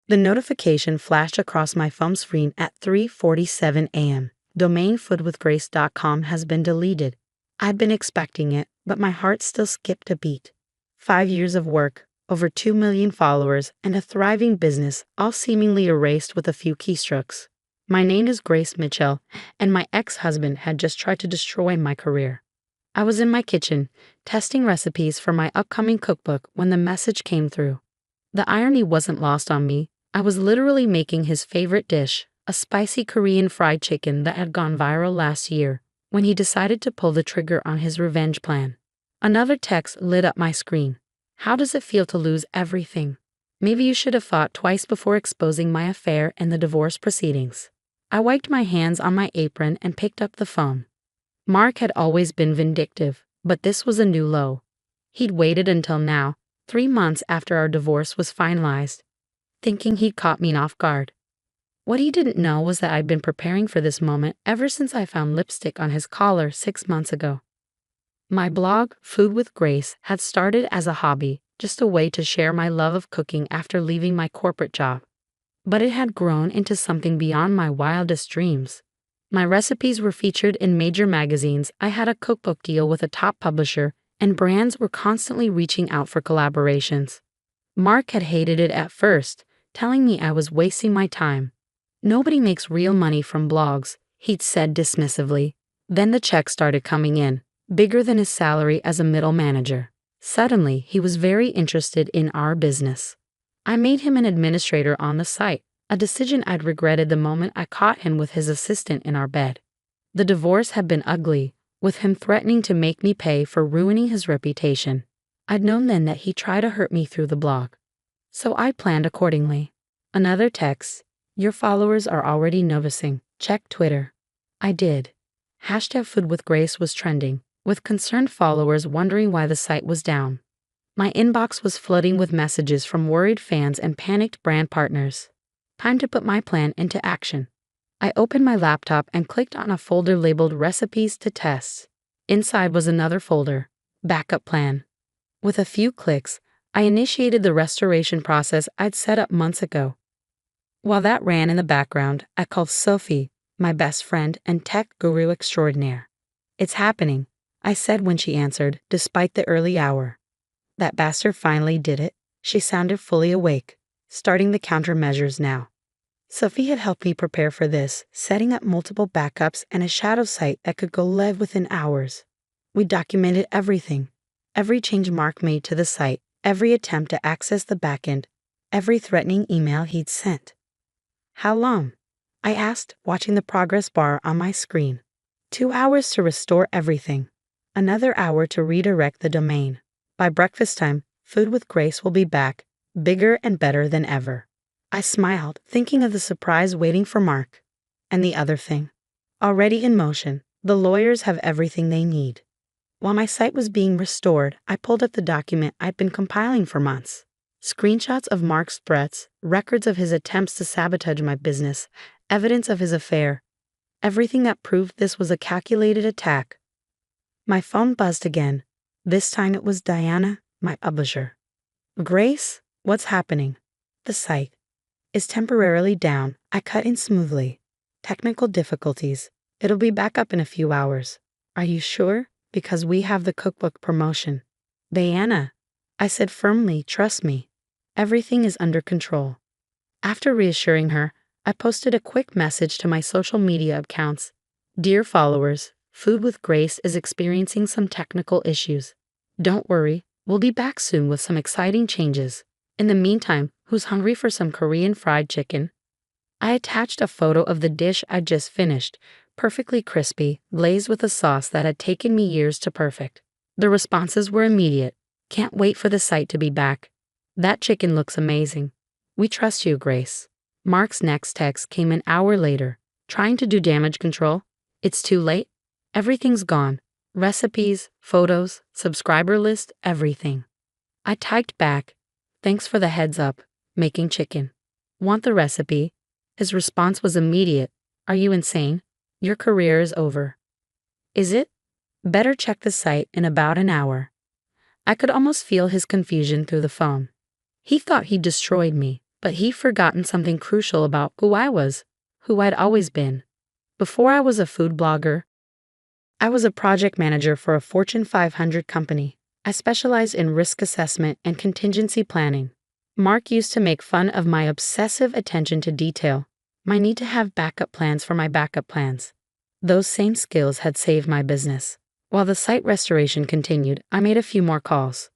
The notification flashed across my phone screen at 3:47 a.m. Domain foodwithgrace.com has been deleted. I'd been expecting it, but my heart still skipped a beat. 5 years of work, over 2 million followers, and a thriving business, all seemingly erased with a few keystrokes. My name is Grace Mitchell, and my ex-husband had just tried to destroy my career. I was in my kitchen, testing recipes for my upcoming cookbook when the message came through. The irony wasn't lost on me. I was literally making his favorite dish, a spicy Korean fried chicken that had gone viral last year, when he decided to pull the trigger on his revenge plan. Another text lit up my screen. How does it feel to lose everything? Maybe you should have thought twice before exposing my affair and the divorce proceedings. I wiped my hands on my apron and picked up the phone. Mark had always been vindictive, but this was a new low. He'd waited until now, 3 months after our divorce was finalized, thinking he'd caught me off guard. What he didn't know was that I'd been preparing for this moment ever since I found lipstick on his collar 6 months ago. My blog, Food with Grace, had started as a hobby, just a way to share my love of cooking after leaving my corporate job. But it had grown into something beyond my wildest dreams. My recipes were featured in major magazines, I had a cookbook deal with a top publisher, and brands were constantly reaching out for collaborations. Mark had hated it at first, telling me I was wasting my time. Nobody makes real money from blogs, he'd said dismissively. Then the checks started coming in, bigger than his salary as a middle manager. Suddenly, he was very interested in our business. I made him an administrator on the site, a decision I'd regretted the moment I caught him with his assistant in our bed. The divorce had been ugly, with him threatening to make me pay for ruining his reputation. I'd known then that he'd try to hurt me through the blog. So I planned accordingly. Another text. Your followers are already noticing. Check Twitter. I did. #FoodWithGrace was trending, with concerned followers wondering why the site was down. My inbox was flooding with messages from worried fans and panicked brand partners. Time to put my plan into action. I opened my laptop and clicked on a folder labeled Recipes to Test. Inside was another folder, Backup Plan. With a few clicks, I initiated the restoration process I'd set up months ago. While that ran in the background, I called Sophie, my best friend and tech guru extraordinaire. It's happening, I said when she answered, despite the early hour. That bastard finally did it. She sounded fully awake, starting the countermeasures now. Sophie had helped me prepare for this, setting up multiple backups and a shadow site that could go live within hours. We documented everything, every change Mark made to the site, every attempt to access the backend, every threatening email he'd sent. How long? I asked, watching the progress bar on my screen. 2 hours to restore everything. Another hour to redirect the domain. By breakfast time, Food with Grace will be back, bigger and better than ever. I smiled, thinking of the surprise waiting for Mark. And the other thing. Already in motion, the lawyers have everything they need. While my site was being restored, I pulled up the document I'd been compiling for months. Screenshots of Mark's threats, records of his attempts to sabotage my business, evidence of his affair. Everything that proved this was a calculated attack. My phone buzzed again. This time it was Diana, my publisher. Grace, what's happening? The site is temporarily down. I cut in smoothly. Technical difficulties. It'll be back up in a few hours. Are you sure? Because we have the cookbook promotion. Diana, I said firmly, trust me. Everything is under control. After reassuring her, I posted a quick message to my social media accounts. Dear followers, Food with Grace is experiencing some technical issues. Don't worry, we'll be back soon with some exciting changes. In the meantime, who's hungry for some Korean fried chicken? I attached a photo of the dish I'd just finished, perfectly crispy, glazed with a sauce that had taken me years to perfect. The responses were immediate. Can't wait for the site to be back. That chicken looks amazing. We trust you, Grace. Mark's next text came an hour later. Trying to do damage control? It's too late? Everything's gone. Recipes, photos, subscriber list, everything. I typed back, thanks for the heads up, making chicken. Want the recipe? His response was immediate. Are you insane? Your career is over. Is it? Better check the site in about an hour. I could almost feel his confusion through the phone. He thought he'd destroyed me, But he'd forgotten something crucial about who I was, who I'd always been. Before I was a food blogger, I was a project manager for a Fortune 500 company. I specialized in risk assessment and contingency planning. Mark used to make fun of my obsessive attention to detail, my need to have backup plans for my backup plans. Those same skills had saved my business. While the site restoration continued, I made a few more calls.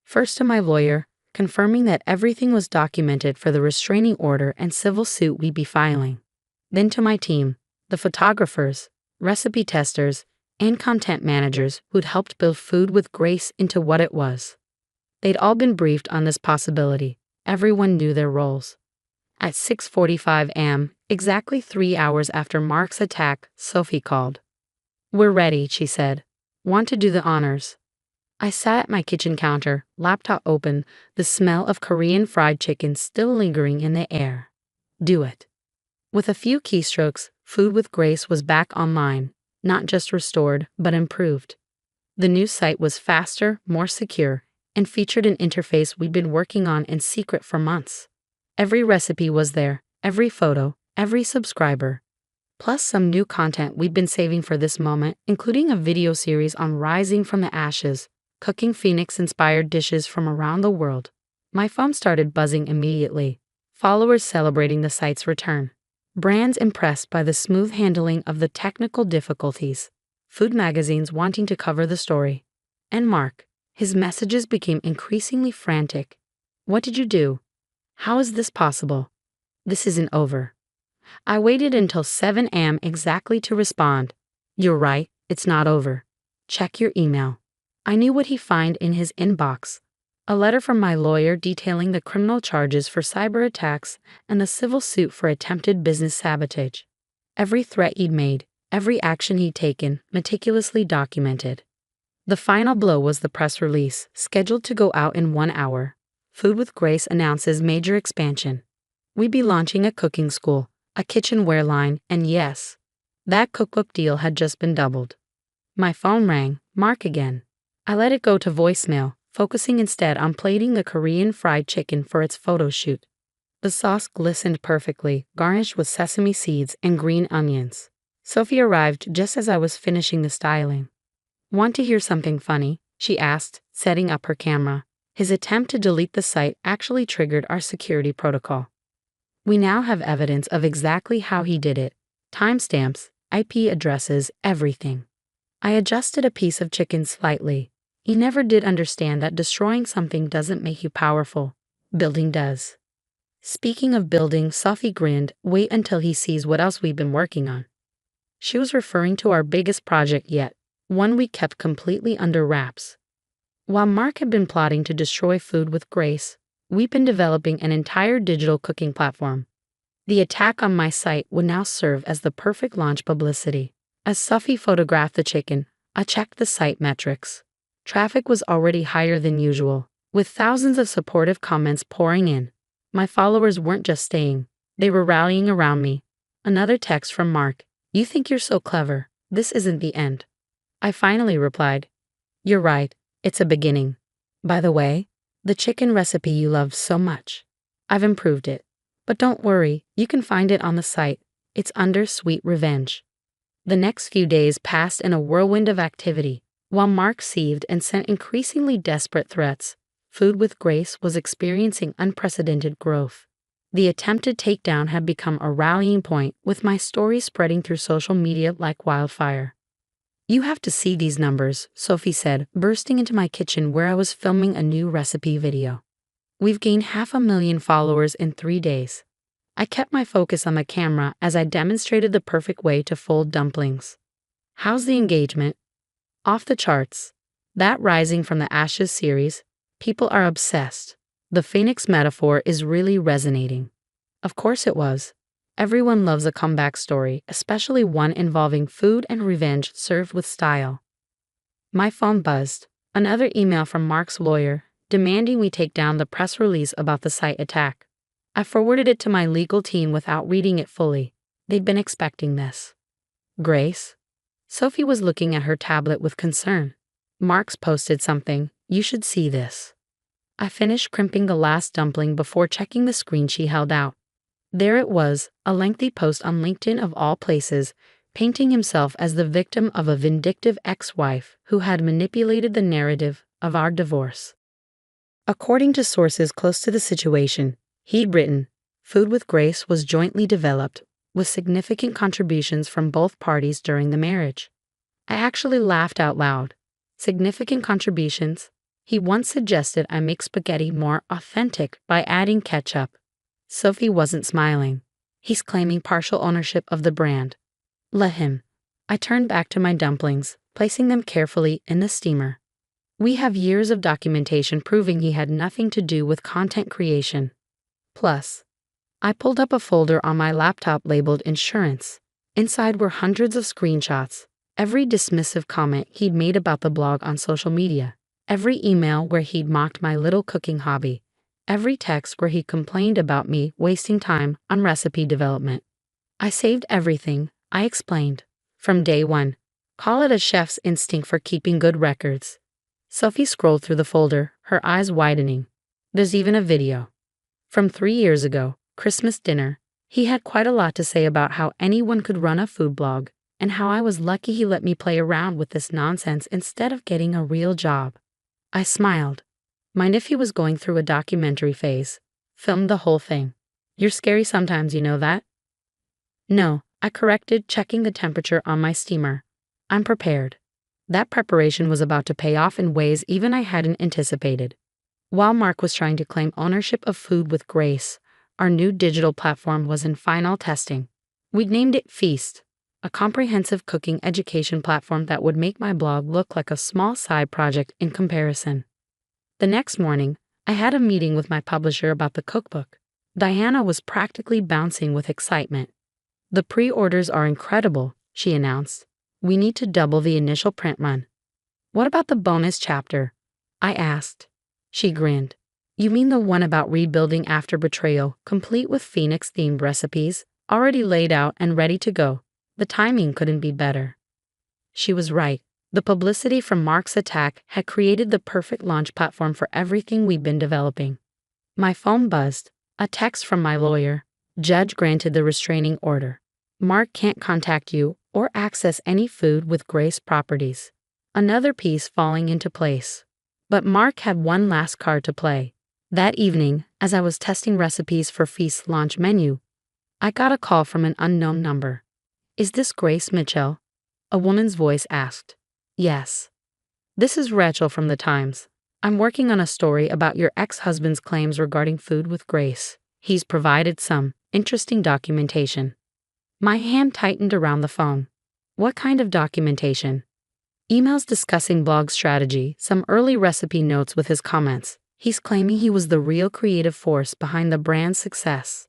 First to my lawyer, confirming that everything was documented for the restraining order and civil suit we'd be filing. Then to my team, the photographers, recipe testers, and content managers who'd helped build Food with Grace into what it was. They'd all been briefed on this possibility. Everyone knew their roles. At 6:45 a.m., exactly 3 hours after Mark's attack, Sophie called. "We're ready," she said. "Want to do the honors?" I sat at my kitchen counter, laptop open, the smell of Korean fried chicken still lingering in the air. Do it. With a few keystrokes, Food with Grace was back online, not just restored, but improved. The new site was faster, more secure, and featured an interface we'd been working on in secret for months. Every recipe was there, every photo, every subscriber. Plus some new content we'd been saving for this moment, including a video series on rising from the ashes, cooking Phoenix-inspired dishes from around the world. My phone started buzzing immediately. Followers celebrating the site's return. Brands impressed by the smooth handling of the technical difficulties. Food magazines wanting to cover the story. And Mark, his messages became increasingly frantic. "What did you do? How is this possible? This isn't over." I waited until 7 a.m. exactly to respond. "You're right, it's not over. Check your email." I knew what he'd find in his inbox. A letter from my lawyer detailing the criminal charges for cyber attacks and the civil suit for attempted business sabotage. Every threat he'd made, every action he'd taken, meticulously documented. The final blow was the press release, scheduled to go out in 1 hour. Food with Grace announces major expansion. We'd be launching a cooking school, a kitchenware line, and yes, that cookbook deal had just been doubled. My phone rang, Mark again. I let it go to voicemail, focusing instead on plating the Korean fried chicken for its photo shoot. The sauce glistened perfectly, garnished with sesame seeds and green onions. Sophie arrived just as I was finishing the styling. "Want to hear something funny?" she asked, setting up her camera. His attempt to delete the site actually triggered our security protocol. We now have evidence of exactly how he did it. Timestamps, IP addresses, everything. I adjusted a piece of chicken slightly. He never did understand that destroying something doesn't make you powerful. Building does. Speaking of building, Sophie grinned. Wait until he sees what else we've been working on. She was referring to our biggest project yet, one we kept completely under wraps. While Mark had been plotting to destroy Food with Grace, we've been developing an entire digital cooking platform. The attack on my site would now serve as the perfect launch publicity. As Sophie photographed the chicken, I checked the site metrics. Traffic was already higher than usual, with thousands of supportive comments pouring in. My followers weren't just staying, they were rallying around me. Another text from Mark. "You think you're so clever. This isn't the end." I finally replied, "You're right, it's a beginning. By the way, the chicken recipe you loved so much, I've improved it. But don't worry, you can find it on the site. It's under Sweet Revenge." The next few days passed in a whirlwind of activity. While Mark seethed and sent increasingly desperate threats, Food with Grace was experiencing unprecedented growth. The attempted takedown had become a rallying point, with my story spreading through social media like wildfire. "You have to see these numbers," Sophie said, bursting into my kitchen where I was filming a new recipe video. "We've gained 500,000 followers in 3 days." I kept my focus on the camera as I demonstrated the perfect way to fold dumplings. "How's the engagement?" "Off the charts. That Rising from the Ashes series, people are obsessed. The Phoenix metaphor is really resonating." Of course it was. Everyone loves a comeback story, especially one involving food and revenge served with style. My phone buzzed. Another email from Mark's lawyer, demanding we take down the press release about the site attack. I forwarded it to my legal team without reading it fully. They'd been expecting this. "Grace?" Sophie was looking at her tablet with concern. "Mark's posted something. You should see this." I finished crimping the last dumpling before checking the screen she held out. There it was, a lengthy post on LinkedIn of all places, painting himself as the victim of a vindictive ex-wife who had manipulated the narrative of our divorce. According to sources close to the situation, he'd written, Food with Grace was jointly developed, with significant contributions from both parties during the marriage. I actually laughed out loud. Significant contributions? He once suggested I make spaghetti more authentic by adding ketchup. Sophie wasn't smiling. He's claiming partial ownership of the brand. Let him. I turned back to my dumplings, placing them carefully in the steamer. We have years of documentation proving he had nothing to do with content creation. Plus, I pulled up a folder on my laptop labeled Insurance. Inside were hundreds of screenshots, every dismissive comment he'd made about the blog on social media, every email where he'd mocked my little cooking hobby, every text where he complained about me wasting time on recipe development. I saved everything, I explained. From day one. Call it a chef's instinct for keeping good records. Sophie scrolled through the folder, her eyes widening. There's even a video. From 3 years ago, Christmas dinner. He had quite a lot to say about how anyone could run a food blog, and how I was lucky he let me play around with this nonsense instead of getting a real job. I smiled. Mind if he was going through a documentary phase? Filmed the whole thing. You're scary sometimes, you know that? No, I corrected, checking the temperature on my steamer. I'm prepared. That preparation was about to pay off in ways even I hadn't anticipated. While Mark was trying to claim ownership of Food with Grace, our new digital platform was in final testing. We'd named it Feast, a comprehensive cooking education platform that would make my blog look like a small side project in comparison. The next morning, I had a meeting with my publisher about the cookbook. Diana was practically bouncing with excitement. The pre-orders are incredible, she announced. We need to double the initial print run. What about the bonus chapter? I asked. She grinned. You mean the one about rebuilding after betrayal, complete with Phoenix-themed recipes, already laid out and ready to go? The timing couldn't be better. She was right. The publicity from Mark's attack had created the perfect launch platform for everything we'd been developing. My phone buzzed. A text from my lawyer. Judge granted the restraining order. Mark can't contact you or access any Food with Grace properties. Another piece falling into place. But Mark had one last card to play. That evening, as I was testing recipes for Feast's launch menu, I got a call from an unknown number. Is this Grace Mitchell? A woman's voice asked. Yes. This is Rachel from the Times. I'm working on a story about your ex-husband's claims regarding Food with Grace. He's provided some interesting documentation. My hand tightened around the phone. What kind of documentation? Emails discussing blog strategy, some early recipe notes with his comments. He's claiming he was the real creative force behind the brand's success.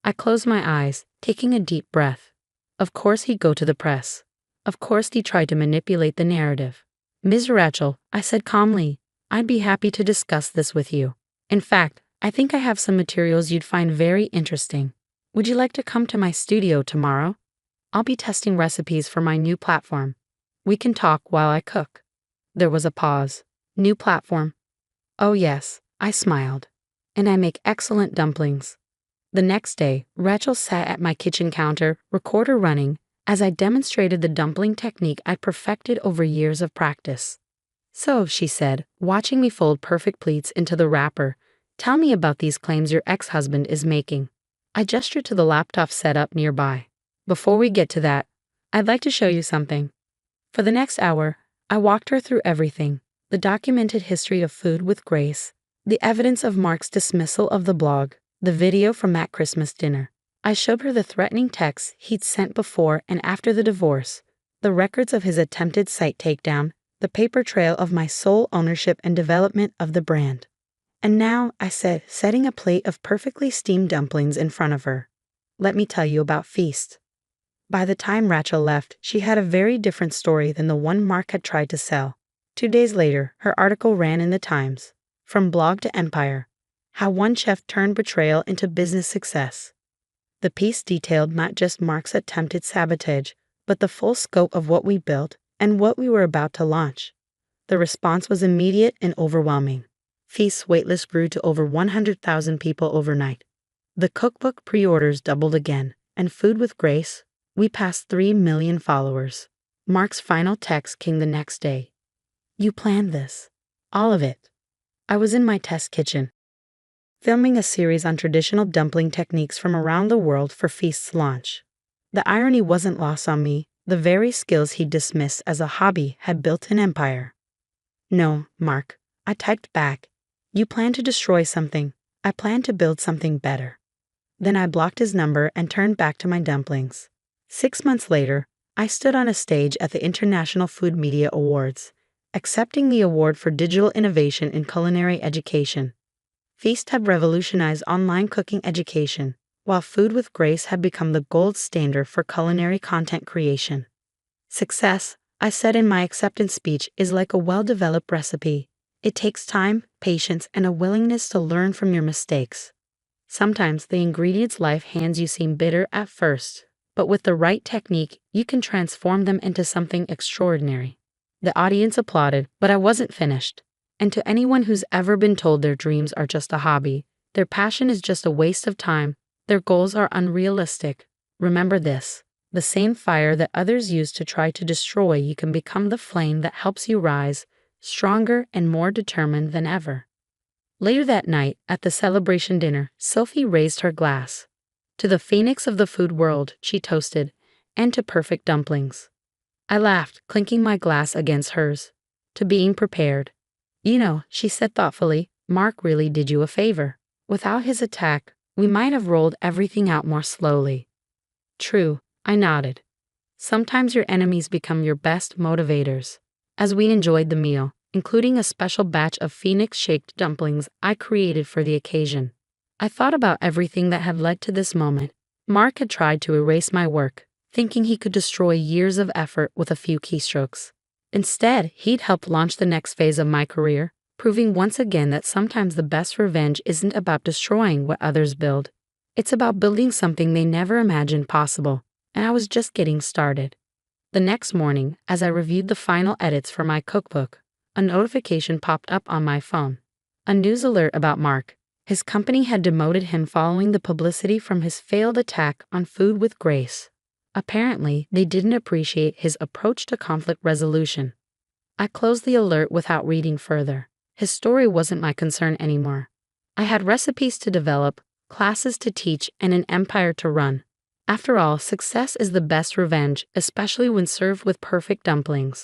I closed my eyes, taking a deep breath. Of course he'd go to the press. Of course he tried to manipulate the narrative. Ms. Rachel, I said calmly, I'd be happy to discuss this with you. In fact, I think I have some materials you'd find very interesting. Would you like to come to my studio tomorrow? I'll be testing recipes for my new platform. We can talk while I cook. There was a pause. New platform. Oh yes, I smiled. And I make excellent dumplings. The next day, Rachel sat at my kitchen counter, recorder running, as I demonstrated the dumpling technique I'd perfected over years of practice. So, she said, watching me fold perfect pleats into the wrapper, tell me about these claims your ex-husband is making. I gestured to the laptop set up nearby. Before we get to that, I'd like to show you something. For the next hour, I walked her through everything. The documented history of Food with Grace, the evidence of Mark's dismissal of the blog, the video from that Christmas dinner. I showed her the threatening texts he'd sent before and after the divorce, the records of his attempted site takedown, the paper trail of my sole ownership and development of the brand. And now, I said, setting a plate of perfectly steamed dumplings in front of her. Let me tell you about Feast. By the time Rachel left, she had a very different story than the one Mark had tried to sell. 2 days later, her article ran in the Times. From blog to empire. How one chef turned betrayal into business success. The piece detailed not just Mark's attempted sabotage, but the full scope of what we built and what we were about to launch. The response was immediate and overwhelming. Feast's waitlist grew to over 100,000 people overnight. The cookbook pre-orders doubled again, and Food with Grace, we passed 3 million followers. Mark's final text came the next day. You planned this. All of it. I was in my test kitchen, filming a series on traditional dumpling techniques from around the world for Feast's launch. The irony wasn't lost on me. The very skills he dismissed as a hobby had built an empire. No, Mark, I typed back. You plan to destroy something. I plan to build something better. Then I blocked his number and turned back to my dumplings. 6 months later, I stood on a stage at the International Food Media Awards, accepting the award for digital innovation in culinary education. Feast had revolutionized online cooking education, while Food with Grace had become the gold standard for culinary content creation. Success, I said in my acceptance speech, is like a well-developed recipe. It takes time, patience, and a willingness to learn from your mistakes. Sometimes the ingredients life hands you seem bitter at first, but with the right technique, you can transform them into something extraordinary. The audience applauded, but I wasn't finished. And to anyone who's ever been told their dreams are just a hobby, their passion is just a waste of time, their goals are unrealistic, remember this: the same fire that others use to try to destroy you can become the flame that helps you rise, stronger and more determined than ever. Later that night, at the celebration dinner, Sophie raised her glass. To the phoenix of the food world, she toasted, and to perfect dumplings. I laughed, clinking my glass against hers. To being prepared. You know, she said thoughtfully, Mark really did you a favor. Without his attack, we might have rolled everything out more slowly. True, I nodded. Sometimes your enemies become your best motivators. As we enjoyed the meal, including a special batch of phoenix-shaped dumplings I created for the occasion, I thought about everything that had led to this moment. Mark had tried to erase my work, thinking he could destroy years of effort with a few keystrokes. Instead, he'd helped launch the next phase of my career, proving once again that sometimes the best revenge isn't about destroying what others build. It's about building something they never imagined possible, and I was just getting started. The next morning, as I reviewed the final edits for my cookbook, a notification popped up on my phone. A news alert about Mark. His company had demoted him following the publicity from his failed attack on Food with Grace. Apparently, they didn't appreciate his approach to conflict resolution. I closed the alert without reading further. His story wasn't my concern anymore. I had recipes to develop, classes to teach, and an empire to run. After all, success is the best revenge, especially when served with perfect dumplings.